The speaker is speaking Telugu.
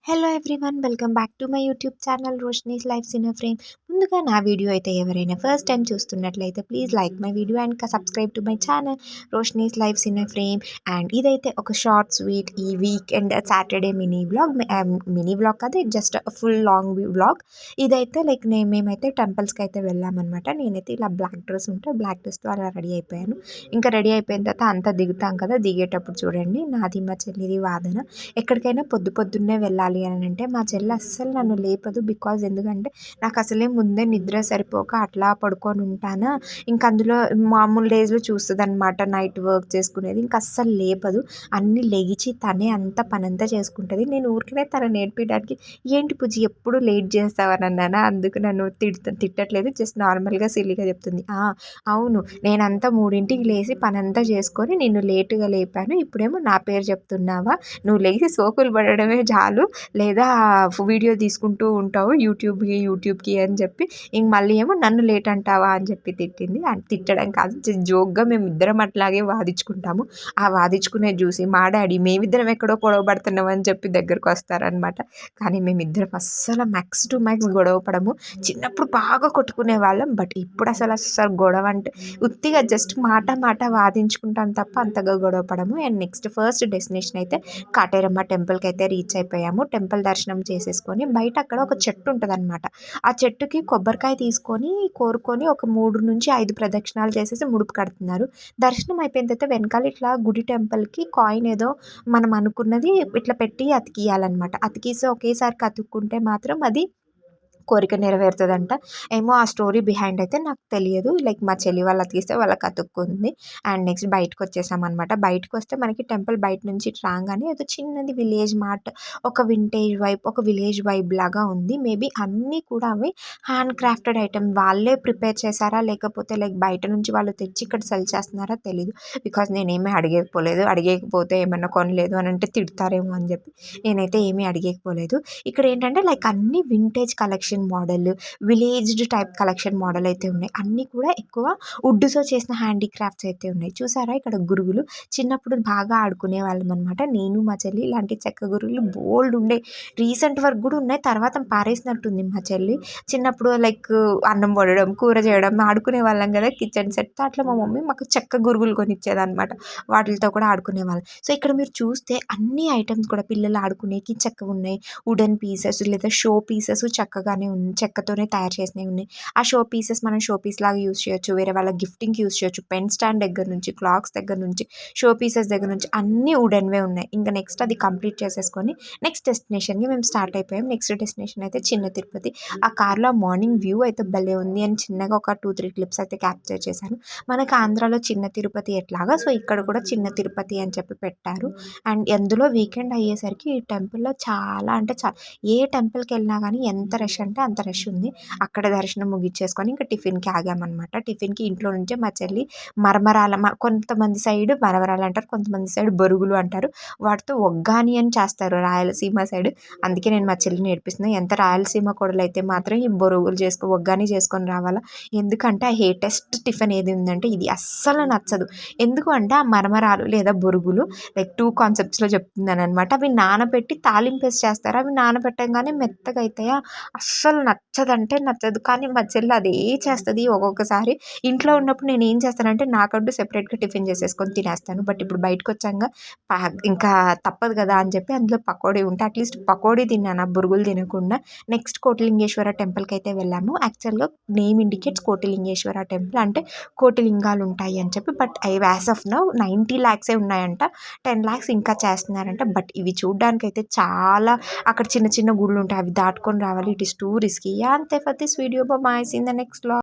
Hello everyone welcome back to my YouTube channel Roshni's lifes in a frame. ముందుగా నా వీడియో అయితే ఎవరైనా ఫస్ట్ టైం చూస్తున్నట్లయితే please like my video and subscribe to my channel Roshni's lifes in a frame. And ఇదైతే ఒక షార్ట్ స్వీట్ ఈ వీకెండ్ సాటర్డే మినీ వ్లాగ్ కాదు, జస్ట్ ఫుల్ లాంగ్ వ్లాగ్. ఇదైతే లైక్ మేమైతే టెంపుల్స్కి అయితే వెళ్ళామన్నమాట. నేనైతే ఇలా బ్లాక్ డ్రెస్ ఉంటే బ్లాక్ డ్రెస్తో అలా రెడీ అయిపోయాను. ఇంకా రెడీ అయిపోయిన తర్వాత అంతా దిగుతాం కదా, దిగేటప్పుడు చూడండి నాది మా చెల్లిది వాదన. ఎక్కడికైనా పొద్దున్నే వెళ్ళాలి అని అంటే మా చెల్లి అస్సలు నన్ను లేపదు. ఎందుకంటే నాకు అసలే ముందే నిద్ర సరిపోక అట్లా పడుకొని ఉంటానా. ఇంక అందులో మామూలు డేస్లో చూస్తుంది అనమాట, నైట్ వర్క్ చేసుకునేది. ఇంక అస్సలు లేపదు, అన్నీ లేచి తనే అంత పనంతా చేసుకుంటుంది. నేను ఊరికనే తన నేర్పించడానికి ఏంటి పూజ ఎప్పుడు లేట్ చేస్తావని అన్నానా. అందుకు నన్ను తిట్టట్లేదు, జస్ట్ నార్మల్గా సిల్లీగా చెప్తుంది. అవును, నేనంతా 3ంటికి లేచి పనంతా చేసుకొని నిన్ను లేటుగా లేపాను, ఇప్పుడేమో నా పేరు చెప్తున్నావా? నువ్వు లేచి సోకులు పడడమే చాలు, లేదా వీడియో తీసుకుంటూ ఉంటావు యూట్యూబ్కి అని చెప్పి ఇంక మళ్ళీ ఏమో నన్ను లేట్ అంటావా అని చెప్పి తిట్టింది. తిట్టడం కాదు, జోక్గా మేమిద్దరం అట్లాగే వాదించుకుంటాము. ఆ వాదించుకునేది చూసి మా డాడీ మేమిద్దరం ఎక్కడో గొడవ పడుతున్నాం అని చెప్పి దగ్గరకు వస్తారనమాట. కానీ మేమిద్దరం అస్సలు మ్యాక్స్ టు మ్యాక్స్ గొడవ పడము. చిన్నప్పుడు బాగా కొట్టుకునే వాళ్ళం, బట్ ఇప్పుడు అసలు గొడవ అంటే ఉత్తిగా జస్ట్ మాట వాదించుకుంటాం తప్ప అంతగా గొడవ పడము. అండ్ నెక్స్ట్ ఫస్ట్ డెస్టినేషన్ అయితే కాటేరమ్మ టెంపుల్కి అయితే రీచ్ అయిపోయాము. టెంపుల్ దర్శనం చేసేసుకొని బయట అక్కడ ఒక చెట్టు ఉంటుంది అనమాట. ఆ చెట్టుకి కొబ్బరికాయ తీసుకొని కోరుకొని ఒక 3 నుంచి 5 ప్రదక్షిణాలు చేసేసి ముడుపు కడుతున్నారు. దర్శనం అయిపోయిన తర్వాత వెనకాల ఇట్లా గుడి టెంపుల్కి కాయిన్ ఏదో మనం అనుకున్నది ఇట్లా పెట్టి అతికియాలన్నమాట. అతికిస్తే ఒకేసారి అతుక్కుంటే మాత్రం అది కోరిక నెరవేరుతుందంట. ఏమో ఆ స్టోరీ బిహైండ్ అయితే నాకు తెలియదు. లైక్ మా చెల్లి వాళ్ళు అతికిస్తే వాళ్ళకి అతుక్కుంది. అండ్ నెక్స్ట్ బయటకు వచ్చేసామన్నమాట. బయటకు వస్తే మనకి టెంపుల్ బయట నుంచి రాగానే ఏదో చిన్నది విలేజ్ మార్ట్, ఒక విలేజ్ వైబ్ లాగా ఉంది. మేబీ అన్నీ కూడా అవి హ్యాండ్ క్రాఫ్టెడ్ ఐటమ్, వాళ్ళే ప్రిపేర్ చేశారా లేకపోతే లైక్ బయట నుంచి వాళ్ళు తెచ్చి ఇక్కడ సెల్ చేస్తున్నారా తెలీదు. బికాజ్ నేనేమీ అడిగేకపోతే ఏమన్నా కొనలేదు అని అంటే తిడతారేమో అని చెప్పి నేనైతే ఏమీ అడిగేకపోలేదు. ఇక్కడ ఏంటంటే లైక్ అన్ని vintage collection model, villaged type collection model అయితే ఉన్నాయి. అన్నీ కూడా ఎక్కువ వుడ్తో చేసిన హ్యాండీక్రాఫ్ట్స్ అయితే ఉన్నాయి. చూసారా ఇక్కడ గురుగులు చిన్నప్పుడు బాగా ఆడుకునే వాళ్ళం అనమాట. నేను మా చెల్లి ఇలాంటి చెక్క గురుగులు బోల్డ్ ఉండే, రీసెంట్ వరకు కూడా ఉన్నాయి, తర్వాత పారేసినట్టుంది మా చెల్లి. చిన్నప్పుడు లైక్ అన్నం వండడం, కూర చేయడం ఆడుకునే వాళ్ళం కదా కిచెన్ సెట్తో, అట్లా మా మమ్మీ మాకు చెక్క గురుగులు కొనిచ్చేదన్నమాట. వాటితో కూడా ఆడుకునే వాళ్ళం. సో ఇక్కడ మీరు చూస్తే అన్ని ఐటమ్స్ కూడా పిల్లలు ఆడుకునేకి చక్కగా ఉన్నాయి. వుడెన్ పీసెస్ లేదా షో పీసెస్ చక్కగానే చెక్కతోనే తయారు చేసినవి ఉన్నాయి. ఆ షో పీసెస్ మనం షో పీస్ లాగా యూస్ చేయొచ్చు, వేరే వాళ్ళ గిఫ్టింగ్కి యూస్ చేయొచ్చు. పెన్ స్టాండ్ దగ్గర నుంచి, క్లాక్స్ దగ్గర నుంచి, షో పీసెస్ దగ్గర నుంచి అన్నీ వుడెన్వే ఉన్నాయి. ఇంకా నెక్స్ట్ అది కంప్లీట్ చేసేసుకొని నెక్స్ట్ డెస్టినేషన్కి మేము స్టార్ట్ అయిపోయాం. నెక్స్ట్ డెస్టినేషన్ అయితే చిన్న తిరుపతి. ఆ కార్లో మార్నింగ్ వ్యూ అయితే భలే ఉంది అని చిన్నగా ఒక 2-3 క్లిప్స్ అయితే క్యాప్చర్ చేశాను. మనకు ఆంధ్రాలో చిన్న తిరుపతి ఎట్లాగా, సో ఇక్కడ కూడా చిన్న తిరుపతి అని చెప్పి పెట్టారు. అండ్ అందులో వీకెండ్ అయ్యేసరికి ఈ టెంపుల్లో చాలా అంటే ఏ టెంపుల్కి వెళ్ళినా కానీ ఎంత రష్ అంటే అంత రష్ ఉంది. అక్కడ దర్శనం ముగించేసుకొని ఇంకా టిఫిన్కి ఆగామన్నమాట. టిఫిన్కి ఇంట్లో నుంచే మా చెల్లి కొంతమంది సైడ్ మరమరాలు అంటారు, కొంతమంది సైడ్ బొరుగులు అంటారు. వాటితో ఒగ్గాని అని చేస్తారు రాయలసీమ సైడ్. అందుకే నేను మా చెల్లి నేర్పిస్తున్నాను. ఎంత రాయలసీమ కోడలు అయితే మాత్రం ఈ బొరుగులు ఒగ్గాని చేసుకొని రావాలా. ఎందుకంటే ఆ హేటెస్ట్ టిఫిన్ ఏది ఉందంటే ఇది అస్సలు నచ్చదు. ఎందుకు అంటే ఆ మరమరాలు లేదా బొరుగులు లైక్ 2 కాన్సెప్ట్స్లో చెప్తున్నాను అనమాట. అవి నానబెట్టి తాలింపేసి చేస్తారు. అవి నానబెట్టంగానే మెత్తగా అవుతాయా, అస్సలు నచ్చదంటే నచ్చదు. కానీ మా చెల్లి అదే చేస్తుంది ఒక్కొక్కసారి. ఇంట్లో ఉన్నప్పుడు నేను ఏం చేస్తానంటే నాకంటూ సెపరేట్గా టిఫిన్ చేసేసుకొని తినేస్తాను. బట్ ఇప్పుడు బయటకు వచ్చాక ఇంకా తప్పదు కదా అని చెప్పి అందులో పకోడీ ఉంటే అట్లీస్ట్ పకోడీ తిన్నాను, ఆ బురుగులు తినకుండా. నెక్స్ట్ కోటిలింగేశ్వర టెంపుల్కి అయితే వెళ్ళాము. యాక్చువల్గా నేమ్ ఇండికేట్స్ కోటిలింగేశ్వర టెంపుల్, అంటే కోటి లింగాలు ఉంటాయి అని చెప్పి. But as of now 90 lakhs ఉన్నాయంట, 10 lakhs ఇంకా చేస్తున్నారంట. బట్ ఇవి చూడడానికైతే చాలా, అక్కడ చిన్న చిన్న గుళ్ళు ఉంటాయి, అవి దాటుకొని రావాలి. It is too risky. అంతే for this video. Bye see in the next vlog.